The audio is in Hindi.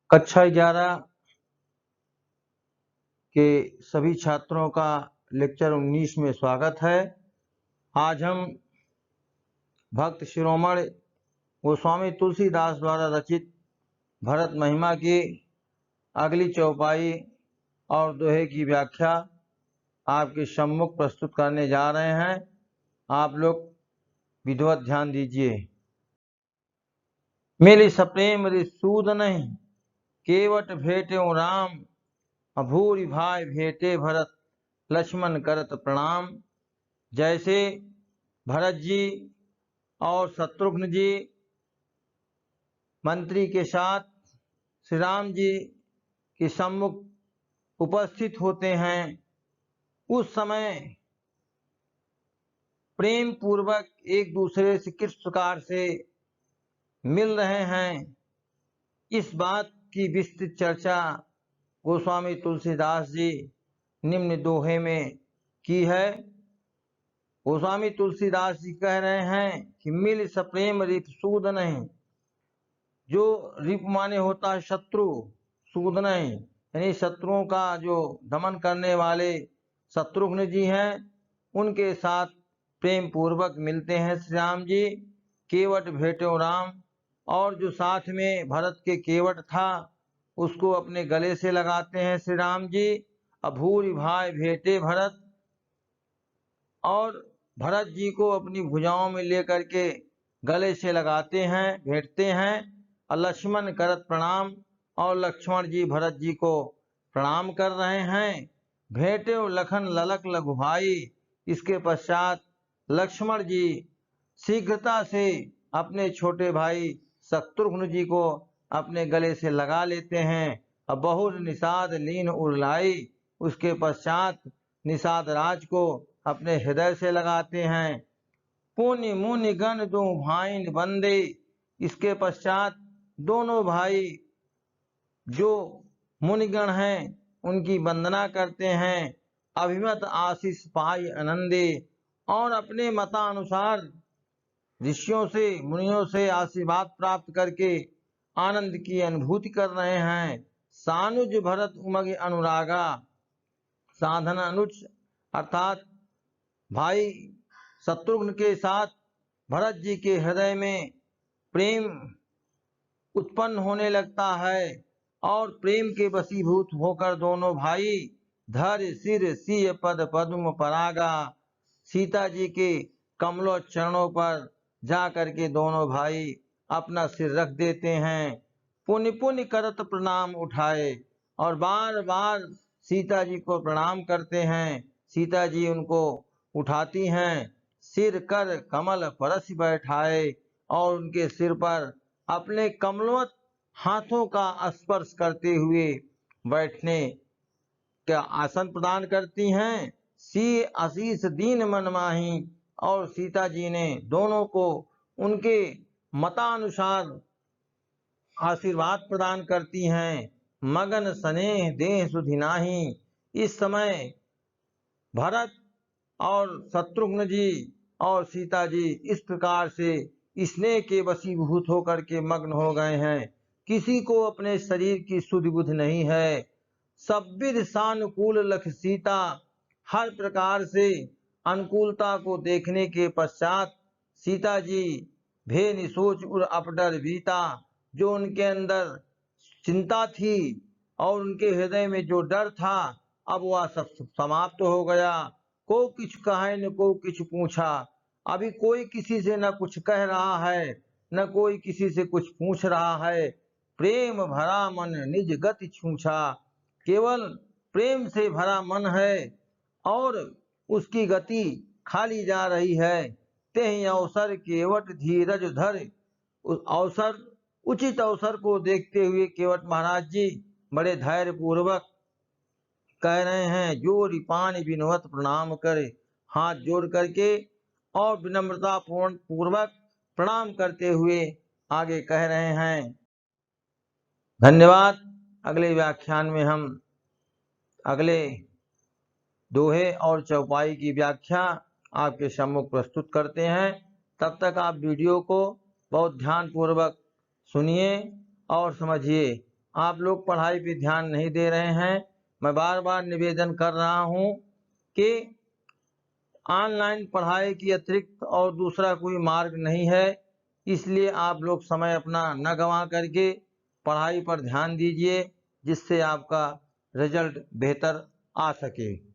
कक्षा 11 के सभी छात्रों का लेक्चर 19 में स्वागत है। आज हम भक्त शिरोमणि गोस्वामी तुलसीदास द्वारा रचित भरत महिमा की अगली चौपाई और दोहे की व्याख्या आपके सम्मुख प्रस्तुत करने जा रहे हैं। आप लोग विधिवत ध्यान दीजिए। मिली सप्रेम रिसूद नहीं, केवट भेटे राम, अभूरि भाई भेटे भरत, लक्ष्मण करत प्रणाम। जैसे भरत जी और शत्रुघ्न जी मंत्री के साथ श्री राम जी के सम्मुख उपस्थित होते हैं, उस समय प्रेम पूर्वक एक दूसरे से किस प्रकार से मिल रहे हैं, इस बात की विस्तृत चर्चा गोस्वामी तुलसीदास जी निम्न दोहे में की है। गोस्वामी तुलसीदास जी कह रहे हैं कि मिल सप्रेम रिप सूद नहीं। जो रिप माने होता है शत्रु, सूद नहीं यानी शत्रुओं का जो दमन करने वाले शत्रुघ्न जी हैं, उनके साथ प्रेम पूर्वक मिलते हैं श्री राम जी। केवट भेटो राम, और जो साथ में भरत के केवट था उसको अपने गले से लगाते हैं श्री राम जी। अभूरि भाई भेटे भरत, और भरत जी को अपनी भुजाओं में लेकर के गले से लगाते हैं, भेटते हैं। और लक्ष्मण करत प्रणाम, और लक्ष्मण जी भरत जी को प्रणाम कर रहे हैं। भेटे लखन ललक लघु भाई, इसके पश्चात लक्ष्मण जी शीघ्रता से अपने छोटे भाई शत्रुघ्न जी को अपने गले से लगा लेते हैं। अब बहुत निषाद लीन उड़लाई, उसके पश्चात निषाद राज को अपने हृदय से लगाते हैं। पुण्य मुनि गण दो भाइन बंदे, इसके पश्चात दोनों भाई जो मुनिगण हैं उनकी वंदना करते हैं। अभिमत आशीष पाई आनंदे, और अपने मतानुसार ऋषियों से मुनियों से आशीर्वाद प्राप्त करके आनंद की अनुभूति कर रहे हैं। सानुज भरत उमग अनुरागा, साधन अनुज अर्थात भाई शत्रुघ्न के साथ भरत जी के हृदय में प्रेम उत्पन्न होने लगता है, और प्रेम के वशीभूत होकर दोनों भाई धर सिर सिय पद पद्म परागा, सीता जी के कमलों चरणों पर जा करके दोनों भाई अपना सिर रख देते हैं। पुण्य पुण्य करत प्रणाम उठाए, और बार बार सीता जी को प्रणाम करते हैं। सीता जी उनको उठाती हैं, सिर कर कमल परस बैठाए, और उनके सिर पर अपने कमलवत हाथों का स्पर्श करते हुए बैठने का आसन प्रदान करती हैं। सी आशीष दीन मन माही, और सीता जी ने दोनों को उनके मतानुसार आशीर्वाद प्रदान करती हैं। मगन स्नेह देह सुधि नाही, इस समय भरत और शत्रुघ्न जी और सीता जी इस प्रकार से स्नेह के वशीभूत होकर के मग्न हो गए हैं। किसी को अपने शरीर की सुधि बुद्धि नहीं है। सब्बिर सानुकूल लख सीता, हर प्रकार से अनुकूलता को देखने के पश्चात सीता जी भे निसोच उर अपडर बीता, जो उनके अंदर चिंता थी और उनके हृदय में जो डर था, अब वह सब समाप्त हो गया। को कुछ कहे न को कुछ पूछा, अभी कोई किसी से न कुछ कह रहा है न कोई किसी से कुछ पूछ रहा है। प्रेम भरा मन निज गति छूछा, केवल प्रेम से भरा मन है और उसकी गति खाली जा रही है। तेहि अवसर केवट धीरज धर, उस अवसर उचित अवसर को देखते हुए केवट महाराज जी बड़े धैर्य पूर्वक कह रहे हैं, जोरि पानी विनवत प्रणाम करे, हाथ जोड़ करके और विनम्रता पूर्वक प्रणाम करते हुए आगे कह रहे हैं। धन्यवाद। अगले व्याख्यान में हम अगले दोहे और चौपाई की व्याख्या आपके सम्मुख प्रस्तुत करते हैं। तब तक आप वीडियो को बहुत ध्यान पूर्वक सुनिए और समझिए। आप लोग पढ़ाई पे ध्यान नहीं दे रहे हैं। मैं बार बार निवेदन कर रहा हूं कि ऑनलाइन पढ़ाई की अतिरिक्त और दूसरा कोई मार्ग नहीं है, इसलिए आप लोग समय अपना न गंवा करके पढ़ाई पर ध्यान दीजिए, जिससे आपका रिजल्ट बेहतर आ सके।